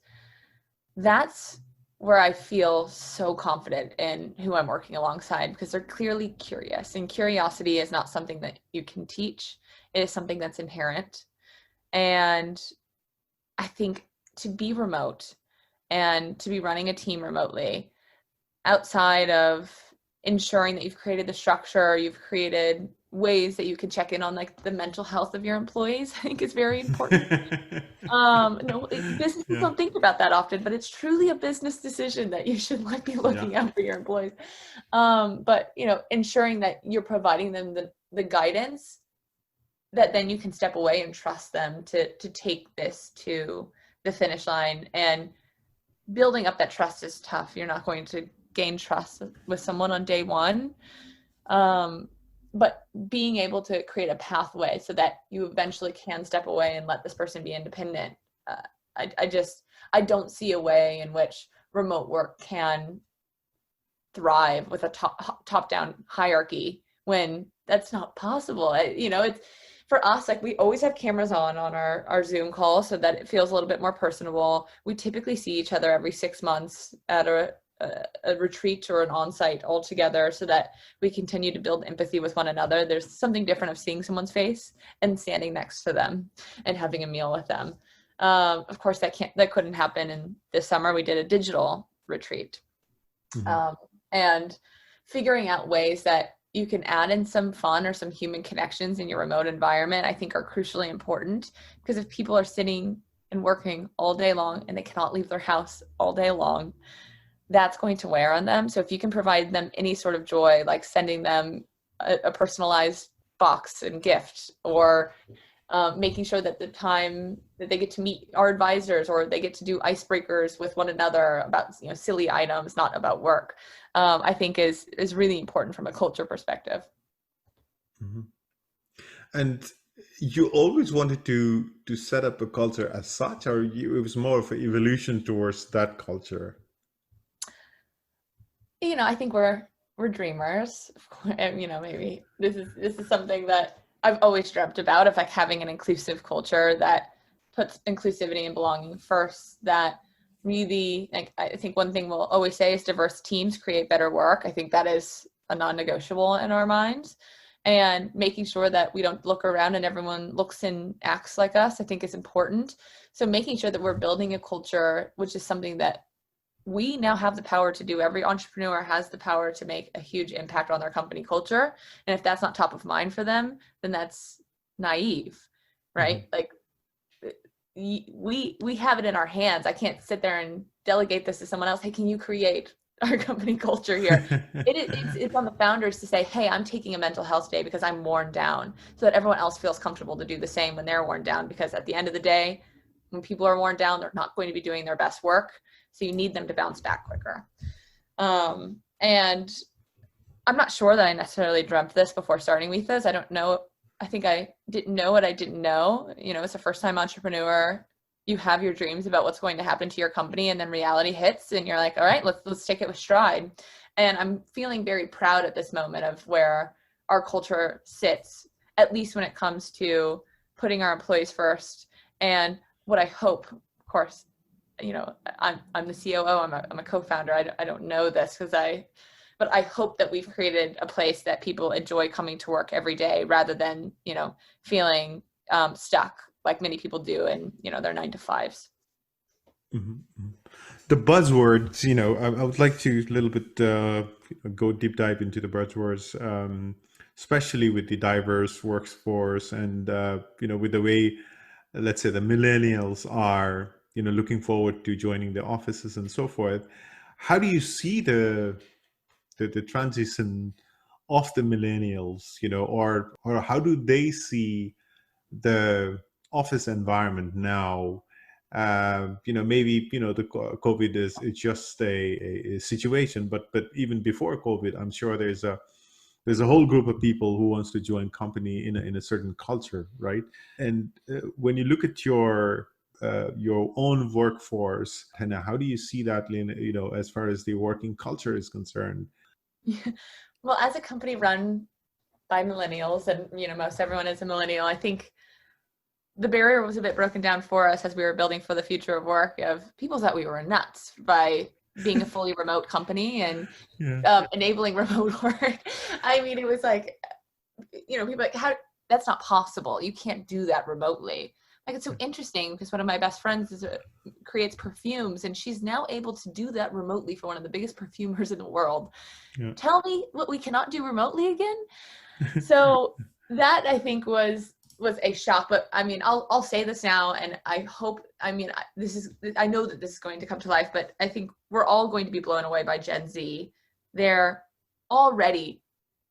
[SPEAKER 1] that's where I feel so confident in who I'm working alongside, because they're clearly curious, and curiosity is not something that you can teach. It is something that's inherent. And I think to be remote and to be running a team remotely, outside of ensuring that you've created the structure, you've created ways that you can check in on like the mental health of your employees, I think is very important. Businesses don't think about that often, but it's truly a business decision that you should be looking out for your employees. But ensuring that you're providing them the guidance that then you can step away and trust them to take this to the finish line. And building up that trust is tough. You're not going to gain trust with someone on day one. But being able to create a pathway so that you eventually can step away and let this person be independent. I don't see a way in which remote work can thrive with a top-down hierarchy when that's not possible. It's for us, like we always have cameras on our Zoom call so that it feels a little bit more personable. We typically see each other every 6 months at a retreat or an on-site all together so that we continue to build empathy with one another. There's something different of seeing someone's face and standing next to them and having a meal with them. Of course, that couldn't happen in this summer. We did a digital retreat. And figuring out ways that you can add in some fun or some human connections in your remote environment, I think are crucially important, because if people are sitting and working all day long and they cannot leave their house all day long, that's going to wear on them. So if you can provide them any sort of joy, like sending them a personalized box and gift, or making sure that the time that they get to meet our advisors or they get to do icebreakers with one another about silly items, not about work, I think is really important from a culture perspective.
[SPEAKER 2] And you always wanted to set up a culture as such, or it was more of an evolution towards that culture?
[SPEAKER 1] I think we're dreamers. Maybe this is something that I've always dreamt about, of like having an inclusive culture that puts inclusivity and belonging first. That really, like, I think one thing we'll always say is diverse teams create better work. I think that is a non-negotiable in our minds. And making sure that we don't look around and everyone looks and acts like us, I think is important. So making sure that we're building a culture, which is something that we now have the power to do. Every entrepreneur has the power to make a huge impact on their company culture. And if that's not top of mind for them, then that's naive, right? Like we have it in our hands. I can't sit there and delegate this to someone else. Hey, can you create our company culture here? It's on the founders to say, hey, I'm taking a mental health day because I'm worn down, so that everyone else feels comfortable to do the same when they're worn down. Because at the end of the day, when people are worn down, they're not going to be doing their best work. So you need them to bounce back quicker. And I'm not sure that I necessarily dreamt this before starting Wethos. I don't know. I think I didn't know what I didn't know. As a first-time entrepreneur, you have your dreams about what's going to happen to your company, and then reality hits, and you're like, all right, let's take it with stride. And I'm feeling very proud at this moment of where our culture sits, at least when it comes to putting our employees first. And what I hope, of course, I'm the COO. I'm a co-founder. I don't know this but I hope that we've created a place that people enjoy coming to work every day, rather than, feeling stuck like many people do in, their 9 to 5s.
[SPEAKER 2] Mm-hmm. The buzzwords, I would like to a little bit go deep dive into the buzzwords, especially with the diverse workforce and, with the way, let's say, the millennials are, looking forward to joining the offices and so forth. How do you see the transition of the millennials, or how do they see the office environment now? Maybe the COVID it's just a situation, but even before COVID, I'm sure there's a whole group of people who wants to join company in a certain culture, right? And when you look at your own workforce, and how do you see that, Lynn, as far as the working culture is concerned?
[SPEAKER 1] Well, as a company run by millennials, and most everyone is a millennial, I think the barrier was a bit broken down for us as we were building for the future of work. Of people thought we were nuts by being a fully remote company and enabling remote work. I mean, it was like, people like, how, that's not possible. You can't do that remotely. Like, it's so interesting because one of my best friends creates perfumes, and she's now able to do that remotely for one of the biggest perfumers in the world. Yeah. Tell me what we cannot do remotely again. So that, I think, was a shock. But I mean, I'll say this now, and I hope, I know that this is going to come to life, but I think we're all going to be blown away by Gen Z. They're already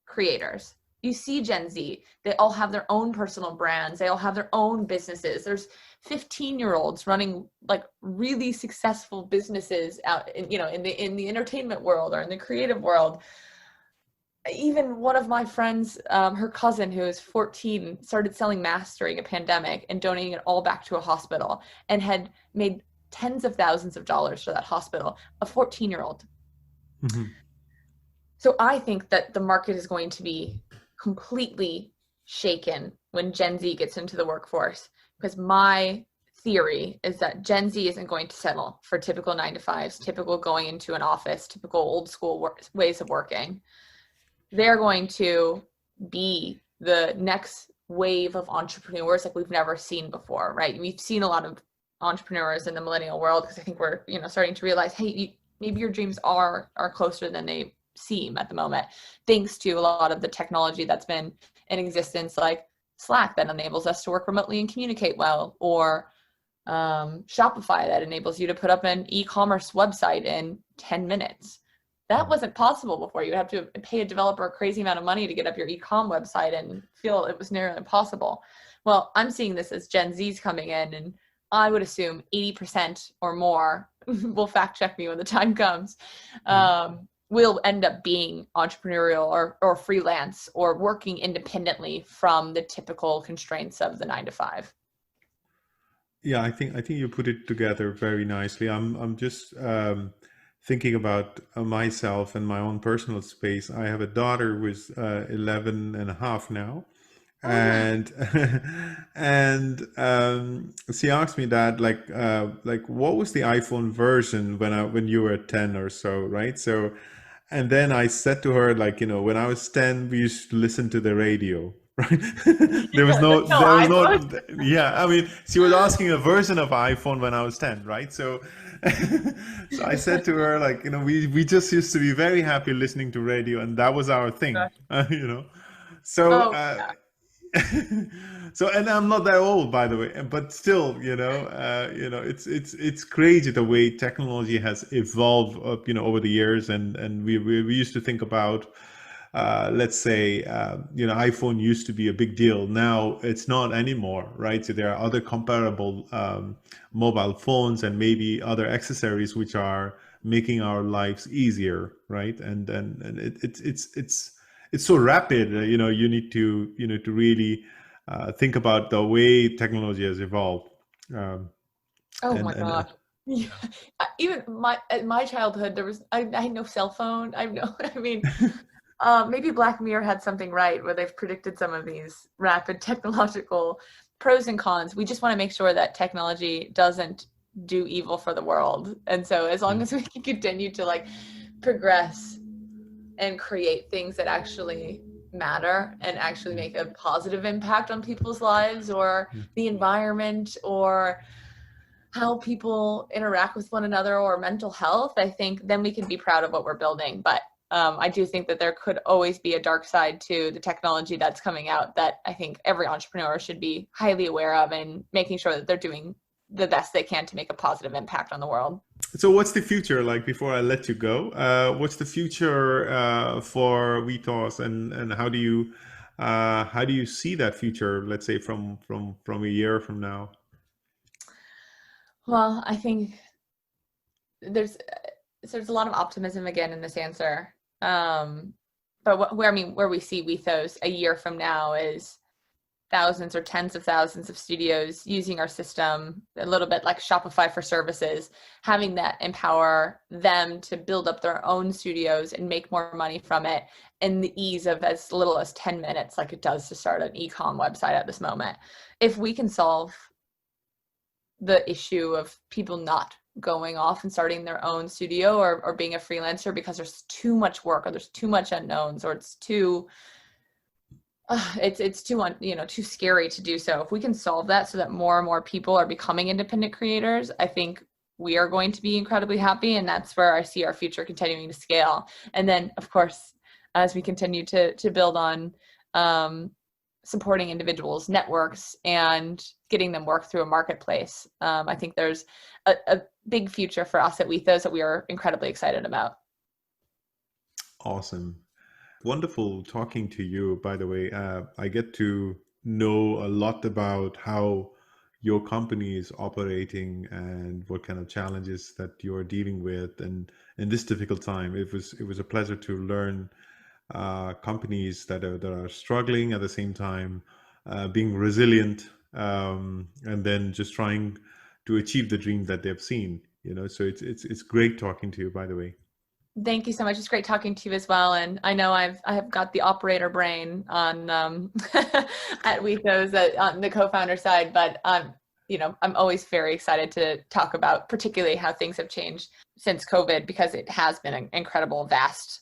[SPEAKER 1] creators. You see Gen Z, they all have their own personal brands. They all have their own businesses. There's 15-year-olds running like really successful businesses out in the entertainment world or in the creative world. Even one of my friends, her cousin, who is 14, started selling masks during a pandemic and donating it all back to a hospital, and had made tens of thousands of dollars for that hospital, a 14-year-old. Mm-hmm. So I think that the market is going to be completely shaken when Gen Z gets into the workforce, because my theory is that Gen Z isn't going to settle for typical 9 to 5s, typical going into an office, typical old school ways of working. They're going to be the next wave of entrepreneurs like we've never seen before, right? We've seen a lot of entrepreneurs in the millennial world because I think we're starting to realize, hey, maybe your dreams are closer than they seem at the moment, thanks to a lot of the technology that's been in existence, like Slack that enables us to work remotely and communicate well, or Shopify that enables you to put up an e-commerce website in 10 minutes. That wasn't possible before. You have to pay a developer a crazy amount of money to get up your e-com website and feel it was nearly impossible. Well, I'm seeing this as Gen Z's coming in, and I would assume 80% or more, will fact check me when the time comes, will end up being entrepreneurial or freelance or working independently from the typical constraints of the 9 to 5.
[SPEAKER 2] Yeah, I think you put it together very nicely. I'm just thinking about myself and my own personal space. I have a daughter who's 11 and a half now. And she asked me that, like what was the iPhone version when you were 10 or so, right? So, and then I said to her, when I was 10, we used to listen to the radio, right? there was no, yeah. I mean, she was asking a version of iPhone when I was 10, right? So, so I said to her, we just used to be very happy listening to radio, and that was our thing, So. So, and I'm not that old, by the way, but still, it's crazy the way technology has evolved, over the years, and we used to think about, let's say, iPhone used to be a big deal. Now it's not anymore, right? So there are other comparable mobile phones and maybe other accessories which are making our lives easier, right? And it's so rapid. You need to really think about the way technology has evolved. Um,
[SPEAKER 1] Oh
[SPEAKER 2] and
[SPEAKER 1] my
[SPEAKER 2] and
[SPEAKER 1] gosh. Yeah. Even my childhood, there was I had no cell phone. I have no, I mean, maybe Black Mirror had something right where they've predicted some of these rapid technological pros and cons. We just want to make sure that technology doesn't do evil for the world. And so as long as we can continue to like progress and create things that actually matter and actually make a positive impact on people's lives or the environment or how people interact with one another or mental health, I think then we can be proud of what we're building. But I do think that there could always be a dark side to the technology that's coming out that I think every entrepreneur should be highly aware of and making sure that they're doing the best they can to make a positive impact on the world.
[SPEAKER 2] So what's the future like before I let you go? What's the future for Wethos, and how do you see that future, let's say from a year from now?
[SPEAKER 1] Well, I think there's a lot of optimism again in this answer. But where we see Wethos a year from now is thousands or tens of thousands of studios using our system, a little bit like Shopify for services, having that empower them to build up their own studios and make more money from it in the ease of as little as 10 minutes, like it does to start an e-com website at this moment. If we can solve the issue of people not going off and starting their own studio or being a freelancer because there's too much work or there's too much unknowns or it's too too scary to do so. If we can solve that so that more and more people are becoming independent creators, I think we are going to be incredibly happy, and that's where I see our future continuing to scale. And then of course, as we continue to build on supporting individuals, networks, and getting them work through a marketplace. I think there's a big future for us at Wethos that we are incredibly excited about.
[SPEAKER 2] Awesome. Wonderful talking to you, by the way. I get to know a lot about how your company is operating and what kind of challenges that you're dealing with. And in this difficult time, it was a pleasure to learn companies that are struggling at the same time, being resilient, and then just trying to achieve the dream that they've seen. So it's great talking to you, by the way.
[SPEAKER 1] Thank you so much. It's great talking to you as well. And I know I have got the operator brain on at Wethos on the co-founder side, but I'm always very excited to talk about particularly how things have changed since COVID, because it has been an incredible, vast.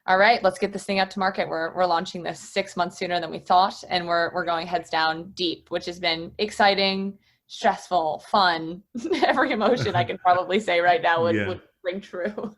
[SPEAKER 1] All right, let's get this thing out to market. We're launching this 6 months sooner than we thought, and we're going heads down deep, which has been exciting, stressful, fun. Every emotion I can probably say right now would ring true.